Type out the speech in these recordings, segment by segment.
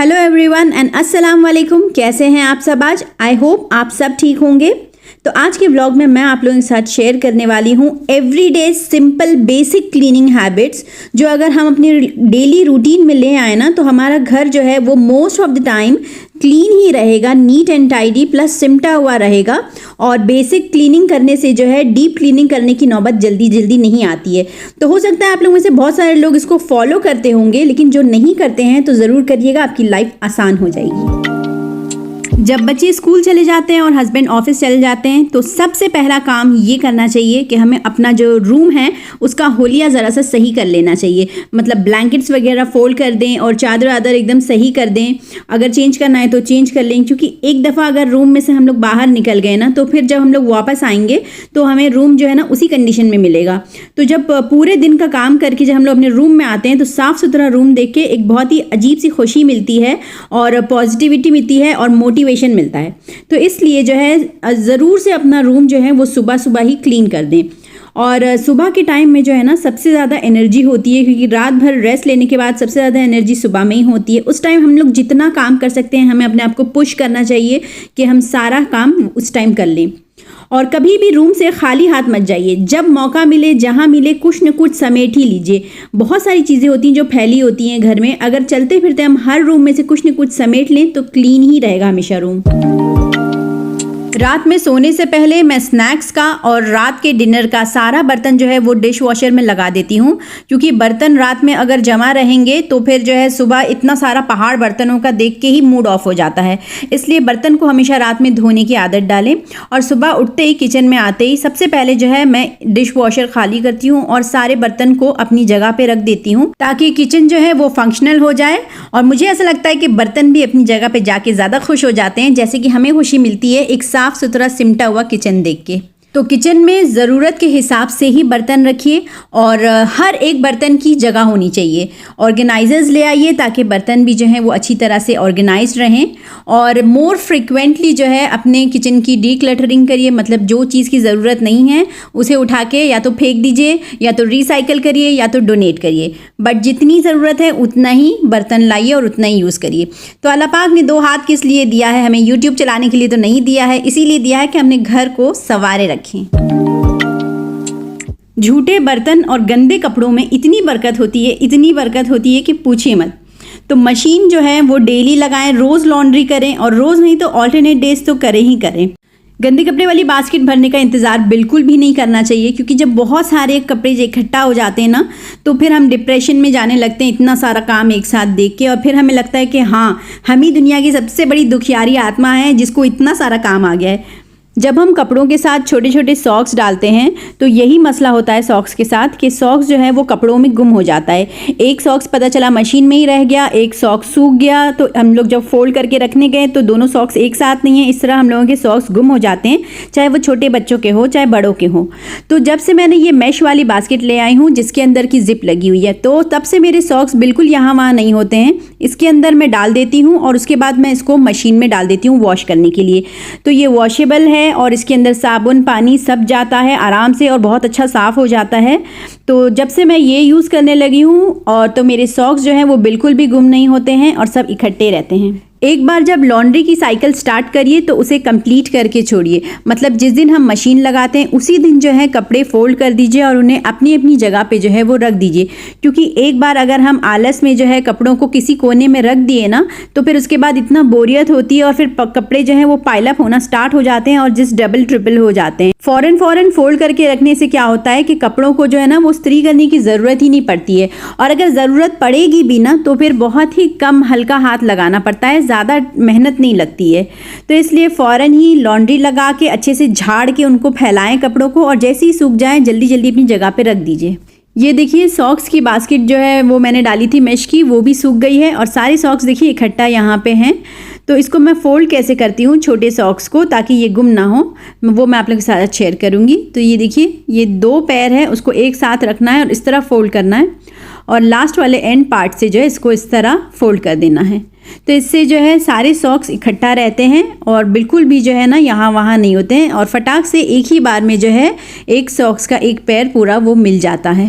Hello everyone and अस्सलाम वालेकुम। कैसे हैं आप सब? आज आई होप आप सब ठीक होंगे। तो आज के व्लॉग में मैं आप लोगों के साथ शेयर करने वाली हूँ everyday simple basic cleaning habits, जो अगर हम अपनी डेली रूटीन में ले आए ना तो हमारा घर जो है वो most of the time clean ही रहेगा, नीट एंड टाइडी प्लस सिमटा हुआ रहेगा। और बेसिक क्लीनिंग करने से जो है डीप क्लीनिंग करने की नौबत जल्दी जल्दी नहीं आती है। तो हो सकता है आप लोगों में से बहुत सारे लोग इसको फॉलो करते होंगे, लेकिन जो नहीं करते हैं तो ज़रूर करिएगा, आपकी लाइफ आसान हो जाएगी। जब बच्चे स्कूल चले जाते हैं और हस्बैंड ऑफिस चले जाते हैं तो सबसे पहला काम ये करना चाहिए कि हमें अपना जो रूम है उसका होलिया ज़रा सा सही कर लेना चाहिए। मतलब ब्लैंकेट्स वगैरह फोल्ड कर दें और चादर वादर एकदम सही कर दें। अगर चेंज करना है तो चेंज कर लें, क्योंकि एक दफ़ा अगर रूम में से हम लोग बाहर निकल गए ना तो फिर जब हम लोग वापस आएंगे तो हमें रूम जो है ना उसी कंडीशन में मिलेगा। तो जब पूरे दिन का काम करके जब हम लोग अपने रूम में आते हैं तो साफ़ सुथरा रूम देख के एक बहुत ही अजीब सी खुशी मिलती है और पॉजिटिविटी मिलती है और मोटिवेशन मिलता है। तो इसलिए जो है ज़रूर से अपना रूम जो है वो सुबह सुबह ही क्लीन कर दें। और सुबह के टाइम में जो है ना सबसे ज़्यादा एनर्जी होती है, क्योंकि रात भर रेस्ट लेने के बाद सबसे ज़्यादा एनर्जी सुबह में ही होती है। उस टाइम हम लोग जितना काम कर सकते हैं हमें अपने आप को पुश करना चाहिए कि हम सारा काम उस टाइम कर लें। और कभी भी रूम से खाली हाथ मत जाइए। जब मौका मिले, जहाँ मिले, कुछ न कुछ समेट ही लीजिए। बहुत सारी चीज़ें होती हैं जो फैली होती हैं घर में, अगर चलते फिरते हम हर रूम में से कुछ न कुछ समेट लें तो क्लीन ही रहेगा हमेशा रूम। रात में सोने से पहले मैं स्नैक्स का और रात के डिनर का सारा बर्तन जो है वो डिश वॉशर में लगा देती हूँ, क्योंकि बर्तन रात में अगर जमा रहेंगे तो फिर जो है सुबह इतना सारा पहाड़ बर्तनों का देख के ही मूड ऑफ हो जाता है। इसलिए बर्तन को हमेशा रात में धोने की आदत डालें और सुबह उठते ही किचन में आते ही सबसे पहले जो है मैं डिश वॉशर खाली करती हूँ और सारे बर्तन को अपनी जगह पर रख देती हूँ, ताकि किचन जो है वो फंक्शनल हो जाए। और मुझे ऐसा लगता है कि बर्तन भी अपनी जगह पर जाके ज़्यादा खुश हो जाते हैं, जैसे कि हमें खुशी मिलती है एक साफ सुथरा सिमटा हुआ किचन देख के। तो किचन में ज़रूरत के हिसाब से ही बर्तन रखिए और हर एक बर्तन की जगह होनी चाहिए। ऑर्गेनाइजर्स ले आइए ताकि बर्तन भी जो हैं वो अच्छी तरह से ऑर्गेनाइज्ड रहें। और मोर फ्रिक्वेंटली जो है अपने किचन की डीक्लटरिंग करिए। मतलब जो चीज़ की ज़रूरत नहीं है उसे उठा के या तो फेंक दीजिए, या तो रिसाइकल करिए, या तो डोनेट करिए। बट जितनी ज़रूरत है उतना ही बर्तन लाइए और उतना ही यूज़ करिए। तो अल्लाह पाक ने 2 हाथ किस लिए दिया है? हमें यूट्यूब चलाने के लिए तो नहीं दिया है, इसीलिए दिया है कि हमने घर को संवारे रखें। झूठे बर्तन और गंदे कपड़ों में इतनी बरकत होती है, इतनी बरकत होती है कि पूछिए मत। तो मशीन जो है वो डेली लगाएं, रोज़ लॉन्ड्री करें, और रोज़ नहीं तो ऑल्टरनेट डेज तो करें ही करें। गंदे कपड़े वाली बास्केट भरने का इंतज़ार बिल्कुल भी नहीं करना चाहिए, क्योंकि जब बहुत सारे कपड़े इकट्ठा हो जाते हैं ना तो फिर हम डिप्रेशन में जाने लगते हैं इतना सारा काम एक साथ देख के। और फिर हमें लगता है कि हाँ, हम ही दुनिया की सबसे बड़ी दुखियारी आत्मा है जिसको इतना सारा काम आ गया है। जब हम कपड़ों के साथ छोटे छोटे सॉक्स डालते हैं तो यही मसला होता है सॉक्स के साथ, कि सॉक्स जो है वो कपड़ों में गुम हो जाता है। एक सॉक्स पता चला मशीन में ही रह गया, एक सॉक्स सूख गया, तो हम लोग जब फोल्ड करके रखने गए तो दोनों सॉक्स एक साथ नहीं है। इस तरह हम लोगों के सॉक्स गुम हो जाते हैं, चाहे वो छोटे बच्चों के हो चाहे बड़ों के हो। तो जब से मैंने ये मैश वाली बास्केट ले आई हूँ जिसके अंदर की जिप लगी हुई है, तो तब से मेरे सॉक्स बिल्कुल यहाँ वहाँ नहीं होते हैं। इसके अंदर मैं डाल देती हूँ और उसके बाद मैं इसको मशीन में डाल देती हूँ वॉश करने के लिए। तो ये वॉशेबल है और इसके अंदर साबुन पानी सब जाता है आराम से और बहुत अच्छा साफ़ हो जाता है। तो जब से मैं ये यूज़ करने लगी हूँ और तो मेरे सॉक्स जो हैं वो बिल्कुल भी गुम नहीं होते हैं और सब इकट्ठे रहते हैं। एक बार जब लॉन्ड्री की साइकिल स्टार्ट करिए तो उसे कंप्लीट करके छोड़िए। मतलब जिस दिन हम मशीन लगाते हैं उसी दिन जो है कपड़े फोल्ड कर दीजिए और उन्हें अपनी अपनी जगह पे जो है वो रख दीजिए, क्योंकि एक बार अगर हम आलस में जो है कपड़ों को किसी कोने में रख दिए ना तो फिर उसके बाद इतना बोरियत होती है और फिर कपड़े जो है वो पाइलअप होना स्टार्ट हो जाते हैं और जिस डबल ट्रिपल हो जाते हैं। फ़ौरन फोल्ड करके रखने से क्या होता है कि कपड़ों को जो है ना वो इस्त्री करने की ज़रूरत ही नहीं पड़ती है, और अगर ज़रूरत पड़ेगी भी ना तो फिर बहुत ही कम हल्का हाथ लगाना पड़ता है, ज़्यादा मेहनत नहीं लगती है। तो इसलिए फ़ौरन ही लॉन्ड्री लगा के अच्छे से झाड़ के उनको फैलाएं कपड़ों को, और जैसे ही सूख जाएं जल्दी जल्दी अपनी जगह पे रख दीजिए। ये देखिए सॉक्स की बास्केट जो है वो मैंने डाली थी मैश की, वो भी सूख गई है और सारे सॉक्स देखिए इकट्ठा यहाँ पे हैं। तो इसको मैं फ़ोल्ड कैसे करती हूँ छोटे सॉक्स को ताकि ये गुम ना हो, वो मैं आप लोगों के साथ शेयर करूँगी। तो ये देखिए ये 2 पैर है, उसको एक साथ रखना है और इस तरह फ़ोल्ड करना है, और लास्ट वाले एंड पार्ट से जो है इसको इस तरह फ़ोल्ड कर देना है। तो इससे जो है सारे सॉक्स इकट्ठा रहते हैं और बिल्कुल भी जो है ना यहाँ वहाँ नहीं होते हैं, और फटाक से एक ही बार में जो है एक सॉक्स का एक पैर पूरा वो मिल जाता है।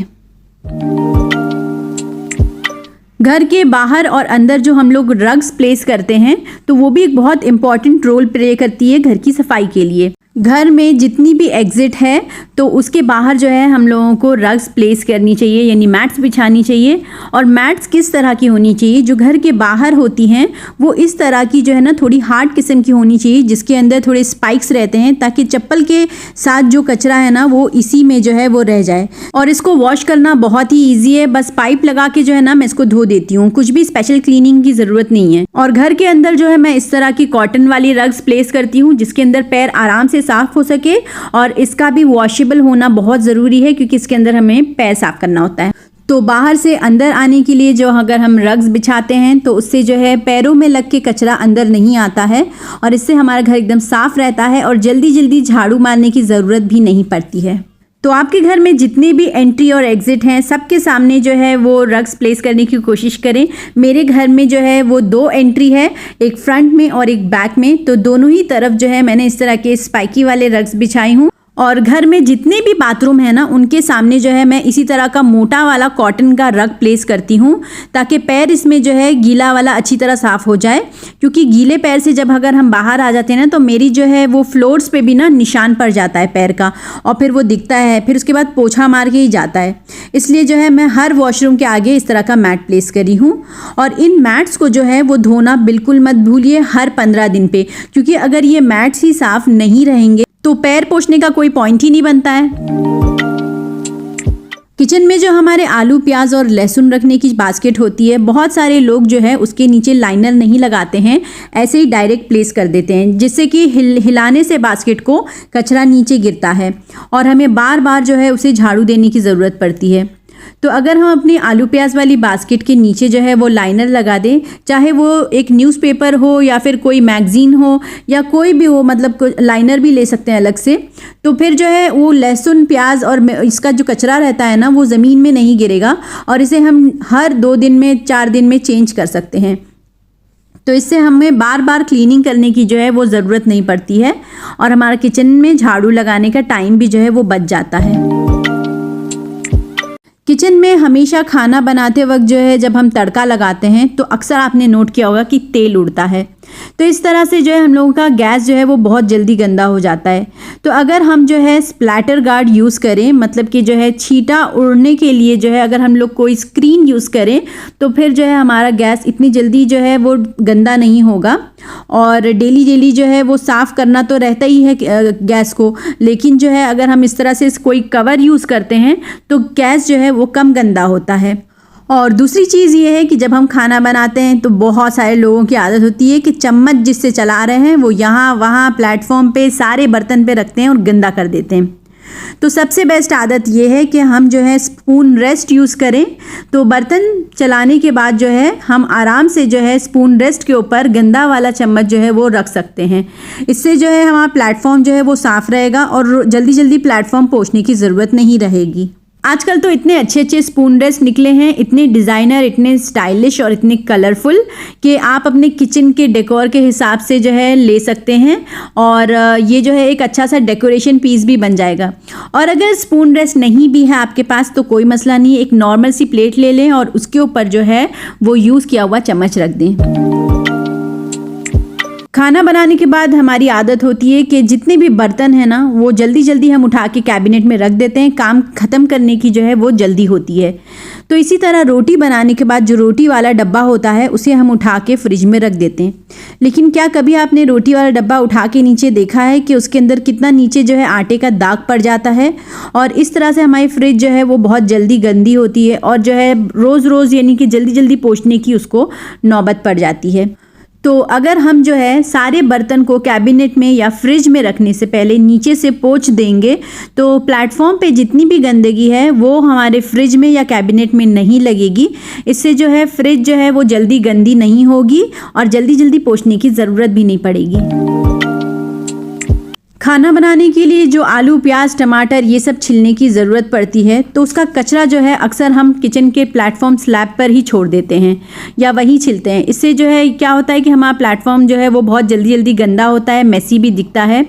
घर के बाहर और अंदर जो हम लोग रग्स प्लेस करते हैं तो वो भी एक बहुत इंपॉर्टेंट रोल प्ले करती है घर की सफाई के लिए। घर में जितनी भी एग्जिट है तो उसके बाहर जो है हम लोगों को रग्स प्लेस करनी चाहिए, यानी मैट्स बिछानी चाहिए। और मैट्स किस तरह की होनी चाहिए, जो घर के बाहर होती हैं वो इस तरह की जो है ना थोड़ी हार्ड किस्म की होनी चाहिए, जिसके अंदर थोड़े स्पाइक्स रहते हैं ताकि चप्पल के साथ जो कचरा है ना वो इसी में जो है वो रह जाए। और इसको वॉश करना बहुत ही ईजी है, बस पाइप लगा के जो है ना मैं इसको धो देती हूँ, कुछ भी स्पेशल क्लीनिंग की ज़रूरत नहीं है। और घर के अंदर जो है मैं इस तरह की कॉटन वाली रग्स प्लेस करती हूँ जिसके अंदर पैर आराम से साफ हो सके, और इसका भी वॉशेबल होना बहुत ज़रूरी है क्योंकि इसके अंदर हमें पैर साफ करना होता है। तो बाहर से अंदर आने के लिए जो अगर हम रग्स बिछाते हैं तो उससे जो है पैरों में लग के कचरा अंदर नहीं आता है, और इससे हमारा घर एकदम साफ रहता है और जल्दी जल्दी झाड़ू मारने की ज़रूरत भी नहीं पड़ती है। तो आपके घर में जितने भी एंट्री और एग्जिट हैं सबके सामने जो है वो रग्स प्लेस करने की कोशिश करें। मेरे घर में जो है वो 2 एंट्री है, एक फ्रंट में और एक बैक में, तो दोनों ही तरफ जो है मैंने इस तरह के स्पाइकी वाले रग्स बिछाई हूँ। और घर में जितने भी बाथरूम है ना उनके सामने जो है मैं इसी तरह का मोटा वाला कॉटन का रग प्लेस करती हूँ ताकि पैर इसमें जो है गीला वाला अच्छी तरह साफ़ हो जाए, क्योंकि गीले पैर से जब अगर हम बाहर आ जाते हैं ना तो मेरी जो है वो फ्लोर्स पे भी ना निशान पड़ जाता है पैर का, और फिर वो दिखता है, फिर उसके बाद पोछा मार के ही जाता है। इसलिए जो है मैं हर वॉशरूम के आगे इस तरह का मैट प्लेस करी हूँ। और इन मैट्स को जो है वो धोना बिल्कुल मत भूलिए हर 15 दिन पे, क्योंकि अगर ये मैट्स ही साफ़ नहीं रहेंगे तो पैर पोंछने का कोई पॉइंट ही नहीं बनता है। किचन में जो हमारे आलू प्याज और लहसुन रखने की बास्केट होती है, बहुत सारे लोग जो है उसके नीचे लाइनर नहीं लगाते हैं, ऐसे ही डायरेक्ट प्लेस कर देते हैं, जिससे कि हिलाने से बास्केट को कचरा नीचे गिरता है और हमें बार बार जो है उसे झाड़ू देने की ज़रूरत पड़ती है। तो अगर हम अपनी आलू प्याज वाली बास्केट के नीचे जो है वो लाइनर लगा दें, चाहे वो एक न्यूज़पेपर हो या फिर कोई मैगज़ीन हो या कोई भी हो, मतलब लाइनर भी ले सकते हैं अलग से, तो फिर जो है वो लहसुन प्याज और इसका जो कचरा रहता है ना वो ज़मीन में नहीं गिरेगा, और इसे हम हर 2 दिन में 4 दिन में चेंज कर सकते हैं। तो इससे हमें बार बार क्लीनिंग करने की जो है वो ज़रूरत नहीं पड़ती है, और हमारा किचन में झाड़ू लगाने का टाइम भी जो है वो बच जाता है। किचन में हमेशा खाना बनाते वक्त जो है जब हम तड़का लगाते हैं तो अक्सर आपने नोट किया होगा कि तेल उड़ता है, तो इस तरह से जो है हम लोगों का गैस जो है वो बहुत जल्दी गंदा हो जाता है। तो अगर हम जो है स्प्लैटर गार्ड यूज़ करें, मतलब कि जो है छींटा उड़ने के लिए जो है अगर हम लोग कोई स्क्रीन यूज़ करें तो फिर जो है हमारा गैस इतनी जल्दी जो है वो गंदा नहीं होगा। और डेली जो है वो साफ़ करना तो रहता ही है गैस को, लेकिन जो है अगर हम इस तरह से कोई कवर यूज़ करते हैं तो गैस जो है वो कम गंदा होता है। और दूसरी चीज़ ये है कि जब हम खाना बनाते हैं तो बहुत सारे लोगों की आदत होती है कि चम्मच जिससे चला रहे हैं वो यहाँ वहाँ प्लेटफॉर्म पे सारे बर्तन पे रखते हैं और गंदा कर देते हैं। तो सबसे बेस्ट आदत ये है कि हम जो है स्पून रेस्ट यूज़ करें। तो बर्तन चलाने के बाद जो है हम आराम से जो है स्पून रेस्ट के ऊपर गंदा वाला चम्मच जो है वो रख सकते हैं। इससे जो है हमारा प्लेटफॉर्म जो है वो साफ़ रहेगा और जल्दी जल्दी प्लेटफॉर्म पोंछने की ज़रूरत नहीं रहेगी। आजकल तो इतने अच्छे स्पून रेस्ट निकले हैं, इतने डिज़ाइनर, इतने स्टाइलिश और इतने कलरफुल कि आप अपने किचन के डेकोर के हिसाब से जो है ले सकते हैं, और ये जो है एक अच्छा सा डेकोरेशन पीस भी बन जाएगा। और अगर स्पून रेस्ट नहीं भी है आपके पास तो कोई मसला नहीं, एक नॉर्मल सी प्लेट ले लें और उसके ऊपर जो है वो यूज़ किया हुआ चम्मच रख दें। खाना बनाने के बाद हमारी आदत होती है कि जितने भी बर्तन हैं ना वो जल्दी हम उठा के कैबिनेट में रख देते हैं, काम ख़त्म करने की जो है वो जल्दी होती है। तो इसी तरह रोटी बनाने के बाद जो रोटी वाला डब्बा होता है उसे हम उठा के फ्रिज में रख देते हैं। लेकिन क्या कभी आपने रोटी वाला डब्बा उठा के नीचे देखा है कि उसके अंदर कितना नीचे जो है आटे का दाग पड़ जाता है, और इस तरह से हमारी फ्रिज जो है वो बहुत जल्दी गंदी होती है और जो है रोज़ यानी कि जल्दी पोंछने की उसको नौबत पड़ जाती है। तो अगर हम जो है सारे बर्तन को कैबिनेट में या फ्रिज में रखने से पहले नीचे से पोंछ देंगे तो प्लेटफॉर्म पे जितनी भी गंदगी है वो हमारे फ्रिज में या कैबिनेट में नहीं लगेगी। इससे जो है फ्रिज जो है वो जल्दी गंदी नहीं होगी और जल्दी पोंछने की ज़रूरत भी नहीं पड़ेगी। खाना बनाने के लिए जो आलू प्याज टमाटर ये सब छिलने की ज़रूरत पड़ती है तो उसका कचरा जो है अक्सर हम किचन के प्लेटफॉर्म स्लैब पर ही छोड़ देते हैं या वहीं छिलते हैं। इससे जो है क्या होता है कि हमारा प्लेटफॉर्म जो है वो बहुत जल्दी गंदा होता है, मेसी भी दिखता है।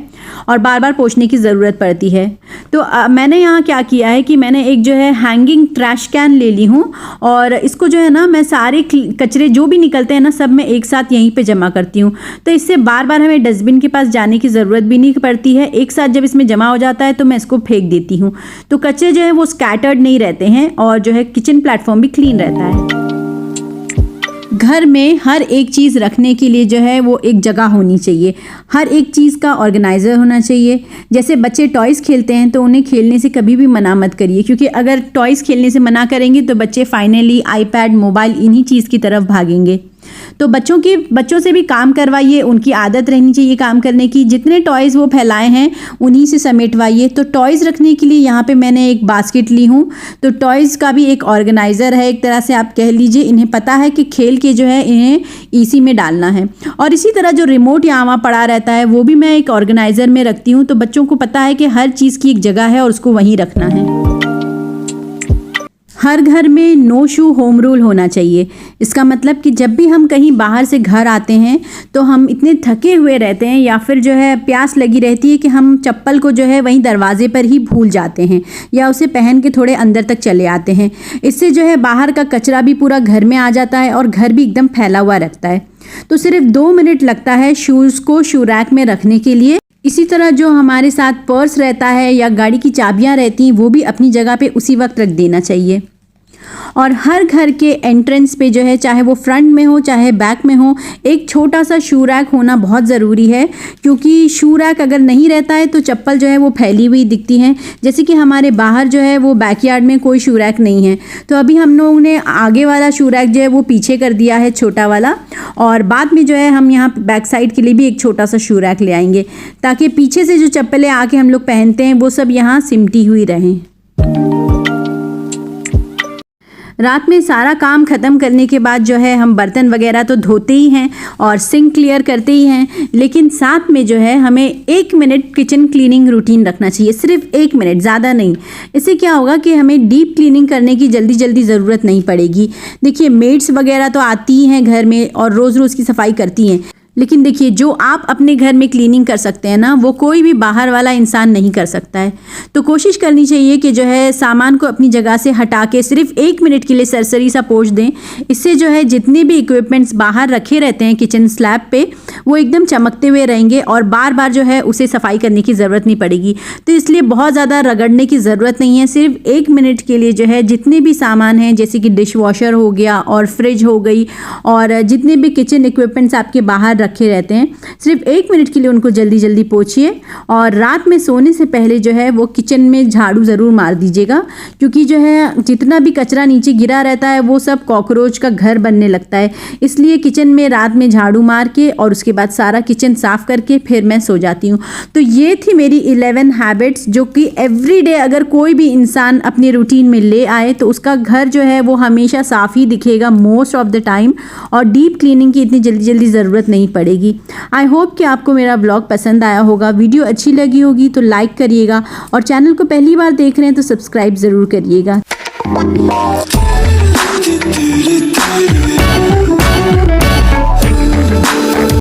और बार बार पोंछने की ज़रूरत पड़ती है। तो मैंने यहाँ क्या किया है कि मैंने एक जो है हैंगिंग ट्रैश कैन ले ली हूँ और इसको जो है ना मैं सारे कचरे जो भी निकलते हैं ना सब मैं एक साथ यहीं पे जमा करती हूँ। तो इससे बार बार हमें डस्टबिन के पास जाने की ज़रूरत भी नहीं पड़ती है। एक साथ जब इसमें जमा हो जाता है तो मैं इसको फेंक देती हूँ। तो कचरे जो है वो स्कैटर्ड नहीं रहते हैं और जो है किचन प्लेटफॉर्म भी क्लीन रहता है। घर में हर एक चीज़ रखने के लिए जो है वो एक जगह होनी चाहिए। हर एक चीज़ का ऑर्गेनाइज़र होना चाहिए। जैसे बच्चे टॉयज़ खेलते हैं तो उन्हें खेलने से कभी भी मना मत करिए, क्योंकि अगर टॉयज़ खेलने से मना करेंगे तो बच्चे फाइनली आईपैड, मोबाइल इन्हीं चीज़ की तरफ भागेंगे। तो बच्चों से भी काम करवाइए, उनकी आदत रहनी चाहिए काम करने की। जितने टॉयज़ वो फैलाए हैं उन्हीं से समेटवाइए। तो टॉयज़ रखने के लिए यहाँ पे मैंने एक बास्केट ली हूँ। तो टॉयज़ का भी एक ऑर्गेनाइज़र है, एक तरह से आप कह लीजिए। इन्हें पता है कि खेल के जो है इन्हें इसी में डालना है। और इसी तरह जो रिमोट यहाँ वहाँ पड़ा रहता है वो भी मैं एक ऑर्गेनाइज़र में रखती हूँ। तो बच्चों को पता है कि हर चीज़ की एक जगह है और उसको वहीं रखना है। हर घर में नो शू होम रूल होना चाहिए। इसका मतलब कि जब भी हम कहीं बाहर से घर आते हैं तो हम इतने थके हुए रहते हैं या फिर जो है प्यास लगी रहती है कि हम चप्पल को जो है वहीं दरवाजे पर ही भूल जाते हैं या उसे पहन के थोड़े अंदर तक चले आते हैं। इससे जो है बाहर का कचरा भी पूरा घर में आ जाता है और घर भी एकदम फैला हुआ रखता है। तो सिर्फ 2 मिनट लगता है शूज़ को शू रैक में रखने के लिए। इसी तरह जो हमारे साथ पर्स रहता है या गाड़ी की चाबियां रहती हैं वो भी अपनी जगह पे उसी वक्त रख देना चाहिए। और हर घर के एंट्रेंस पे जो है, चाहे वो फ्रंट में हो चाहे बैक में हो, एक छोटा सा शू रैक होना बहुत ज़रूरी है। क्योंकि शू रैक अगर नहीं रहता है तो चप्पल जो है वो फैली हुई दिखती हैं। जैसे कि हमारे बाहर जो है वो बैकयार्ड में कोई शू रैक नहीं है, तो अभी हम लोगों ने आगे वाला शू रैक जो है वो पीछे कर दिया है, छोटा वाला। और बाद में जो है हम यहाँ बैक साइड के लिए भी एक छोटा सा शू रैक ले आएंगे, ताकि पीछे से जो चप्पलें आके हम लोग पहनते हैं वो सब यहाँ सिमटी हुई रहें। रात में सारा काम ख़त्म करने के बाद जो है हम बर्तन वगैरह तो धोते ही हैं और सिंक क्लियर करते ही हैं, लेकिन साथ में जो है हमें 1 मिनट किचन क्लीनिंग रूटीन रखना चाहिए। सिर्फ 1 मिनट, ज़्यादा नहीं। इससे क्या होगा कि हमें डीप क्लीनिंग करने की जल्दी जल्दी ज़रूरत नहीं पड़ेगी। देखिए, मेड्स वगैरह तो आती ही हैं घर में और रोज़ रोज़ की सफाई करती हैं, लेकिन देखिए जो आप अपने घर में क्लीनिंग कर सकते हैं ना, वो कोई भी बाहर वाला इंसान नहीं कर सकता है। तो कोशिश करनी चाहिए कि जो है सामान को अपनी जगह से हटा के सिर्फ 1 मिनट के लिए सरसरी सा पोंछ दें। इससे जो है जितने भी इक्विपमेंट्स बाहर रखे रहते हैं किचन स्लैब पे, वो एकदम चमकते हुए रहेंगे और बार बार जो है उसे सफाई करने की ज़रूरत नहीं पड़ेगी। तो इसलिए बहुत ज़्यादा रगड़ने की ज़रूरत नहीं है। सिर्फ 1 मिनट के लिए जो है जितने भी सामान हैं, जैसे कि डिश वॉशर हो गया और फ्रिज हो गई और जितने भी किचन इक्विपमेंट्स आपके बाहर रखे रहते हैं, सिर्फ 1 मिनट के लिए उनको जल्दी जल्दी पोंछिए। और रात में सोने से पहले जो है वो किचन में झाड़ू ज़रूर मार दीजिएगा, क्योंकि जो है जितना भी कचरा नीचे गिरा रहता है वो सब कॉकरोच का घर बनने लगता है। इसलिए किचन में रात में झाड़ू मार के और उसके बाद सारा किचन साफ़ करके फिर मैं सो जाती हूँ। तो ये थी मेरी 11 हैबिट्स, जो कि एवरीडे अगर कोई भी इंसान अपने रूटीन में ले आए तो उसका घर जो है वो हमेशा साफ़ ही दिखेगा मोस्ट ऑफ द टाइम, और डीप क्लीनिंग की इतनी जल्दी जल्दी ज़रूरत नहीं पड़ेगी। आई होप कि आपको मेरा ब्लॉग पसंद आया होगा। वीडियो अच्छी लगी होगी तो लाइक करिएगा और चैनल को पहली बार देख रहे हैं तो सब्सक्राइब ज़रूर करिएगा।